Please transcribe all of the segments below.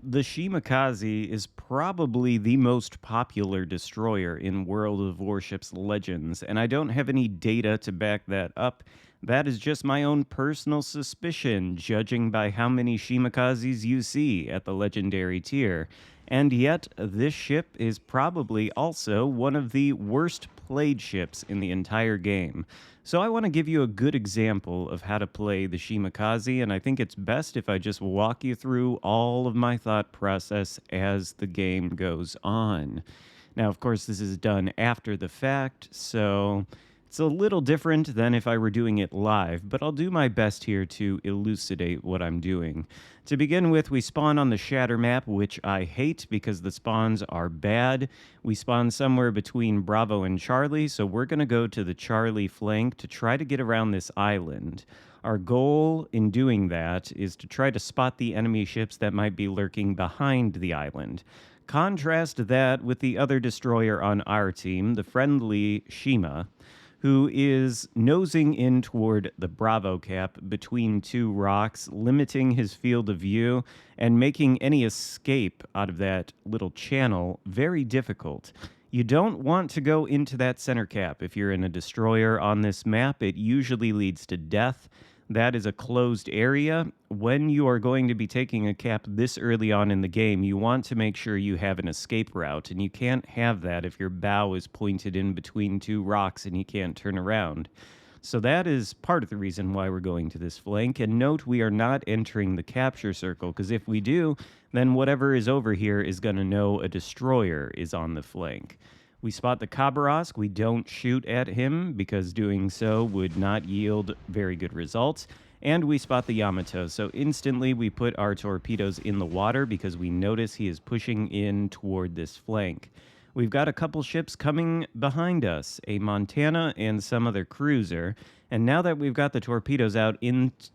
The Shimakaze is probably the most popular destroyer in World of Warships Legends, and I don't have any data to back that up. That is just my own personal suspicion, judging by how many Shimakazes you see at the legendary tier. And yet, this ship is probably also one of the worst played ships in the entire game. So I want to give you a good example of how to play the Shimakaze, and I think it's best if I just walk you through all of my thought process as the game goes on. Now, of course, this is done after the fact, so it's a little different than if I were doing it live, but I'll do my best here to elucidate what I'm doing. To begin with, we spawn on the Shatter map, which I hate because the spawns are bad. We spawn somewhere between Bravo and Charlie, so we're going to go to the Charlie flank to try to get around this island. Our goal in doing that is to try to spot the enemy ships that might be lurking behind the island. Contrast that with the other destroyer on our team, the friendly Shima, who is nosing in toward the Bravo cap between two rocks, limiting his field of view and making any escape out of that little channel very difficult. You don't want to go into that center cap. If you're in a destroyer on this map, it usually leads to death. That is a closed area. When you are going to be taking a cap this early on in the game, you want to make sure you have an escape route, and you can't have that if your bow is pointed in between two rocks and you can't turn around. So that is part of the reason why we're going to this flank. And note, we are not entering the capture circle, because if we do, then whatever is over here is going to know a destroyer is on the flank. We spot the Khabarovsk. We don't shoot at him because doing so would not yield very good results. And we spot the Yamato. So instantly we put our torpedoes in the water because we notice he is pushing in toward this flank. We've got a couple ships coming behind us, a Montana and some other cruiser. And now that we've got the torpedoes out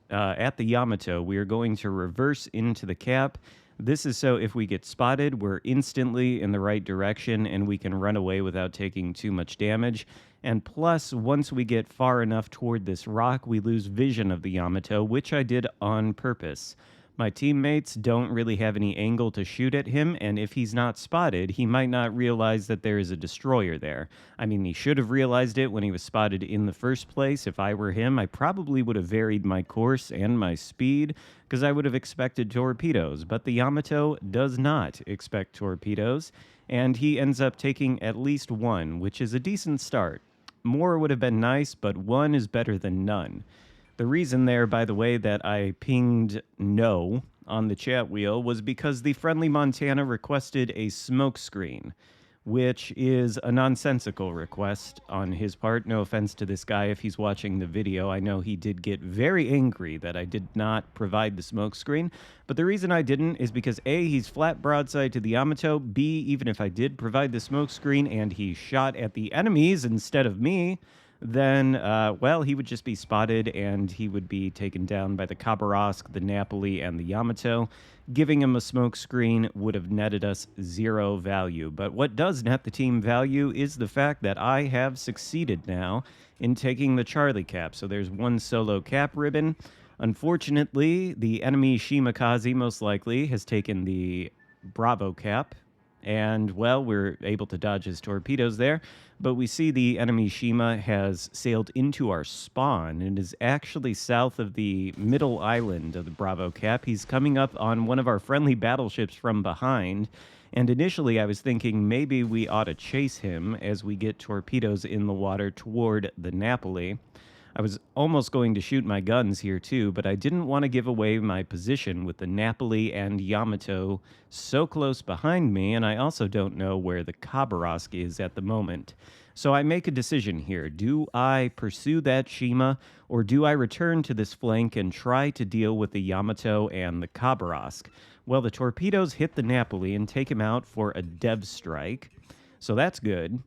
at the Yamato, we are going to reverse into the cap. This is so if we get spotted, we're instantly in the right direction and we can run away without taking too much damage. And plus, once we get far enough toward this rock, we lose vision of the Yamato, which I did on purpose. My teammates don't really have any angle to shoot at him, and if he's not spotted, he might not realize that there is a destroyer there. I mean, he should have realized it when he was spotted in the first place. If I were him, I probably would have varied my course and my speed, because I would have expected torpedoes, but the Yamato does not expect torpedoes, and he ends up taking at least one, which is a decent start. More would have been nice, but one is better than none. The reason there, by the way, that I pinged no on the chat wheel was because the friendly Montana requested a smoke screen, which is a nonsensical request on his part. No offense to this guy if he's watching the video. I know he did get very angry that I did not provide the smoke screen, but the reason I didn't is because A, he's flat broadside to the Yamato, B, even if I did provide the smoke screen and he shot at the enemies instead of me, then, well, he would just be spotted and he would be taken down by the Khabarovsk, the Napoli, and the Yamato. Giving him a smoke screen would have netted us 0 value. But what does net the team value is the fact that I have succeeded now in taking the Charlie cap. So there's one solo cap ribbon. Unfortunately, the enemy Shimakaze most likely has taken the Bravo cap. And, well, we're able to dodge his torpedoes there. But we see the enemy Shima has sailed into our spawn and is actually south of the middle island of the Bravo Cap. He's coming up on one of our friendly battleships from behind. And initially I was thinking maybe we ought to chase him as we get torpedoes in the water toward the Napoli. I was almost going to shoot my guns here too, but I didn't want to give away my position with the Napoli and Yamato so close behind me, and I also don't know where the Khabarovsk is at the moment. So I make a decision here. Do I pursue that Shima, or do I return to this flank and try to deal with the Yamato and the Khabarovsk? Well, the torpedoes hit the Napoli and take him out for a dev strike, so that's good.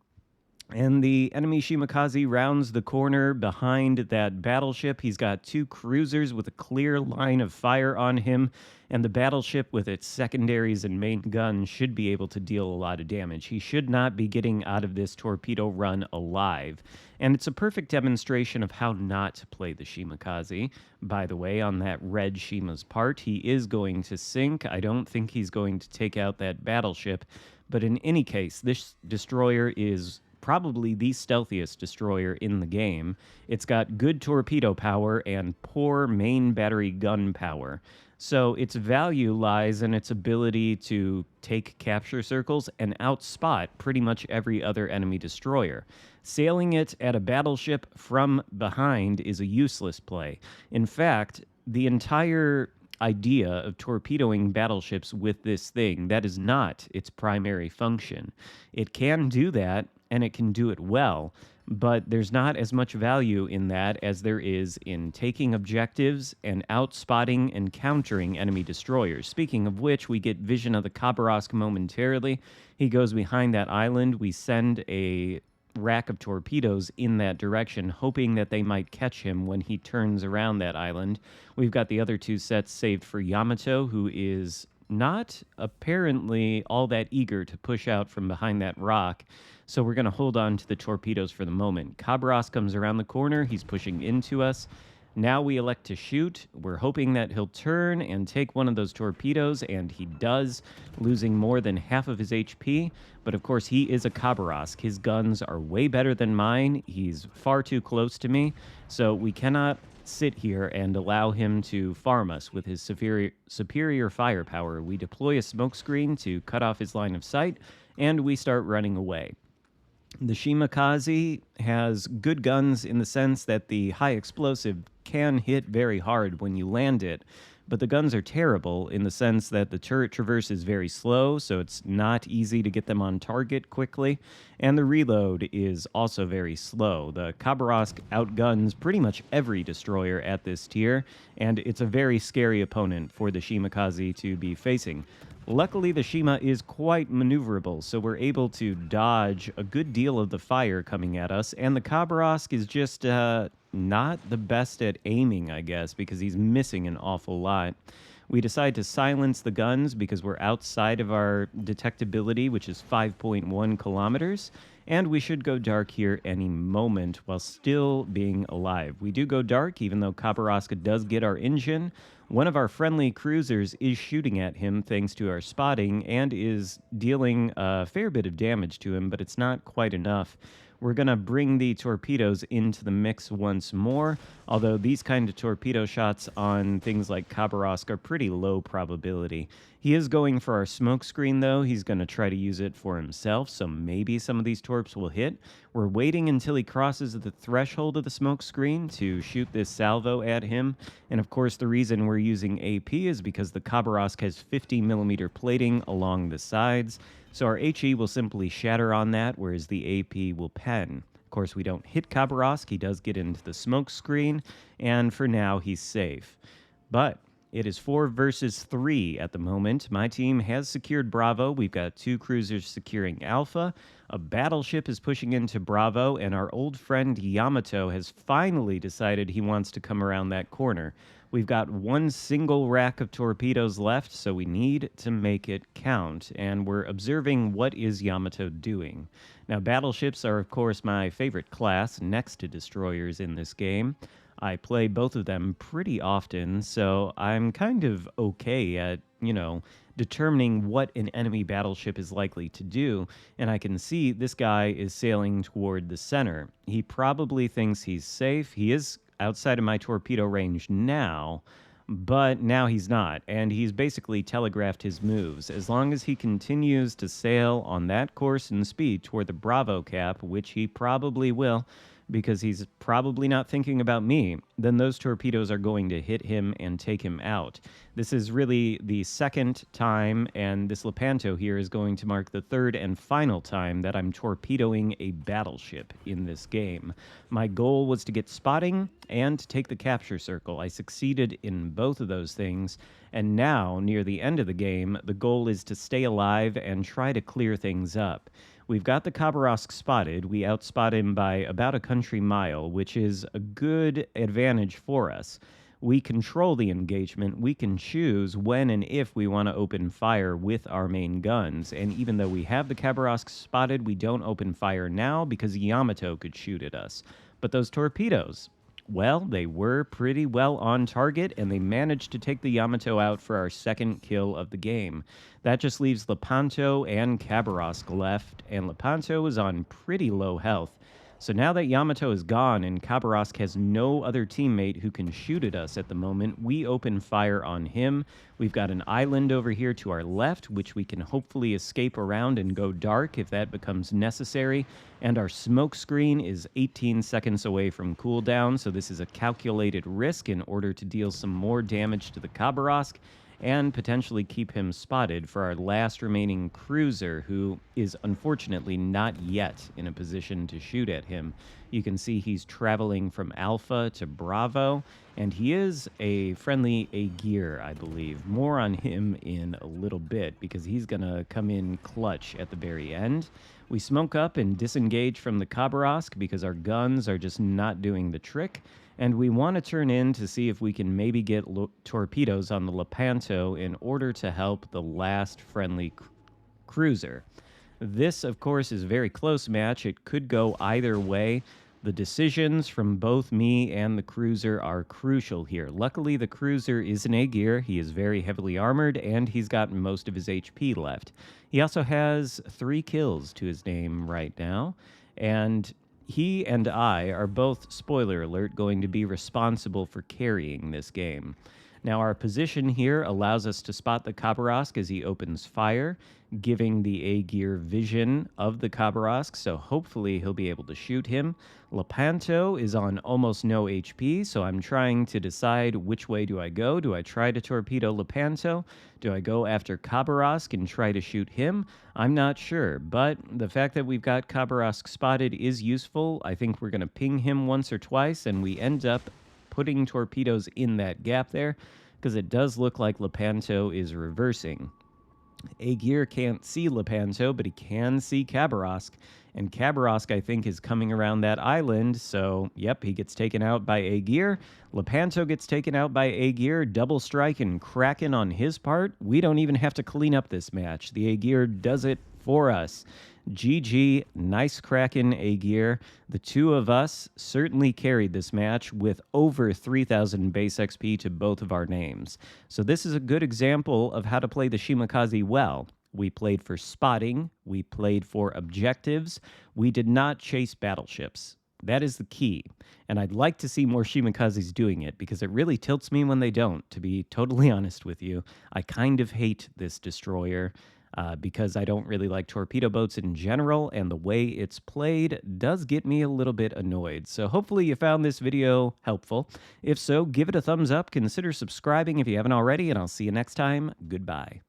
And the enemy Shimakaze rounds the corner behind that battleship. He's got two cruisers with a clear line of fire on him, and the battleship with its secondaries and main gun should be able to deal a lot of damage. He should not be getting out of this torpedo run alive. And it's a perfect demonstration of how not to play the Shimakaze. By the way, on that red Shima's part, he is going to sink. I don't think he's going to take out that battleship. But in any case, this destroyer is probably the stealthiest destroyer in the game. It's got good torpedo power and poor main battery gun power. So its value lies in its ability to take capture circles and outspot pretty much every other enemy destroyer. Sailing it at a battleship from behind is a useless play. In fact, the entire idea of torpedoing battleships with this thing, that is not its primary function. It can do that, and it can do it well, but there's not as much value in that as there is in taking objectives and outspotting and countering enemy destroyers. Speaking of which, we get vision of the Khabarovsk momentarily. He goes behind that island. We send a rack of torpedoes in that direction, hoping that they might catch him when he turns around that island. We've got the other two sets saved for Yamato, who is not apparently all that eager to push out from behind that rock. So we're going to hold on to the torpedoes for the moment. Khabarovsk comes around the corner. He's pushing into us. Now we elect to shoot. We're hoping that he'll turn and take one of those torpedoes, and he does, losing more than half of his HP. But of course, he is a Khabarovsk. His guns are way better than mine. He's far too close to me, so we cannot sit here and allow him to farm us with his superior firepower. We deploy a smokescreen to cut off his line of sight, and we start running away. The Shimakaze has good guns in the sense that the high explosive can hit very hard when you land it, but the guns are terrible in the sense that the turret traverse is very slow, so it's not easy to get them on target quickly, and the reload is also very slow. The Khabarovsk outguns pretty much every destroyer at this tier, and it's a very scary opponent for the Shimakaze to be facing. Luckily, the Shima is quite maneuverable, so we're able to dodge a good deal of the fire coming at us, and the Khabarovsk is just not the best at aiming, I guess, because he's missing an awful lot. We decide to silence the guns because we're outside of our detectability, which is 5.1 kilometers, and we should go dark here any moment while still being alive. We do go dark, even though Khabarovsk does get our engine. One of our friendly cruisers is shooting at him thanks to our spotting and is dealing a fair bit of damage to him, but it's not quite enough. We're going to bring the torpedoes into the mix once more, although these kind of torpedo shots on things like Khabarovsk are pretty low probability. He is going for our smoke screen, though. He's going to try to use it for himself, so maybe some of these torps will hit. We're waiting until he crosses the threshold of the smoke screen to shoot this salvo at him. And of course, the reason we're using AP is because the Khabarovsk has 50 millimeter plating along the sides. So our HE will simply shatter on that, whereas the AP will pen. Of course, we don't hit Khabarovsk. He does get into the smoke screen, and for now, he's safe. But it is 4 versus 3 at the moment. My team has secured Bravo. We've got 2 cruisers securing Alpha. A battleship is pushing into Bravo, and our old friend Yamato has finally decided he wants to come around that corner. We've got 1 single rack of torpedoes left, so we need to make it count, and we're observing what is Yamato doing. Now, battleships are, of course, my favorite class next to destroyers in this game. I play both of them pretty often, so I'm kind of okay at, determining what an enemy battleship is likely to do, and I can see this guy is sailing toward the center. He probably thinks he's safe. He is outside of my torpedo range now, but now he's not, and he's basically telegraphed his moves. As long as he continues to sail on that course and speed toward the Bravo cap, which he probably will, because he's probably not thinking about me, then those torpedoes are going to hit him and take him out. This is really the second time, and this Lepanto here is going to mark the third and final time that I'm torpedoing a battleship in this game. My goal was to get spotting and to take the capture circle. I succeeded in both of those things, and now, near the end of the game, the goal is to stay alive and try to clear things up. We've got the Khabarovsk spotted. We outspot him by about a country mile, which is a good advantage for us. We control the engagement. We can choose when and if we want to open fire with our main guns. And even though we have the Khabarovsk spotted, we don't open fire now because Yamato could shoot at us. But those torpedoes, well, they were pretty well on target, and they managed to take the Yamato out for our second kill of the game. That just leaves Lepanto and Khabarovsk left, and Lepanto is on pretty low health. So now that Yamato is gone and Khabarovsk has no other teammate who can shoot at us at the moment, we open fire on him. We've got an island over here to our left, which we can hopefully escape around and go dark if that becomes necessary. And our smoke screen is 18 seconds away from cooldown, so this is a calculated risk in order to deal some more damage to the Khabarovsk and potentially keep him spotted for our last remaining cruiser, who is unfortunately not yet in a position to shoot at him. You can see he's traveling from Alpha to Bravo, and he is a friendly Aegir, I believe. More on him in a little bit, because he's going to come in clutch at the very end. We smoke up and disengage from the Khabarovsk because our guns are just not doing the trick. And we want to turn in to see if we can maybe get torpedoes on the Lepanto in order to help the last friendly cruiser. This, of course, is a very close match. It could go either way. The decisions from both me and the cruiser are crucial here. Luckily, the cruiser is an Aegir. He is very heavily armored, and he's got most of his HP left. He also has 3 kills to his name right now, and he and I are both, spoiler alert, going to be responsible for carrying this game. Now, our position here allows us to spot the Khabarovsk as he opens fire, giving the Aegir vision of the Khabarovsk, so hopefully he'll be able to shoot him. Lepanto is on almost no HP, so I'm trying to decide which way do I go. Do I try to torpedo Lepanto? Do I go after Khabarovsk and try to shoot him? I'm not sure, but the fact that we've got Khabarovsk spotted is useful. I think we're going to ping him once or twice, and we end up putting torpedoes in that gap there, because it does look like Lepanto is reversing. Aegir can't see Lepanto, but he can see Khabarovsk, and Khabarovsk, I think, is coming around that island, so, yep, he gets taken out by Aegir. Lepanto gets taken out by Aegir, double strike and Kraken on his part. We don't even have to clean up this match. The Aegir does it for us. GG, nice Kraken, Aegir. The two of us certainly carried this match with over 3,000 base XP to both of our names. So this is a good example of how to play the Shimakaze well. We played for spotting, we played for objectives, we did not chase battleships. That is the key, and I'd like to see more Shimakazes doing it, because it really tilts me when they don't, to be totally honest with you. I kind of hate this destroyer, because I don't really like torpedo boats in general, and the way it's played does get me a little bit annoyed. So hopefully you found this video helpful. If so, give it a thumbs up, consider subscribing if you haven't already, and I'll see you next time. Goodbye.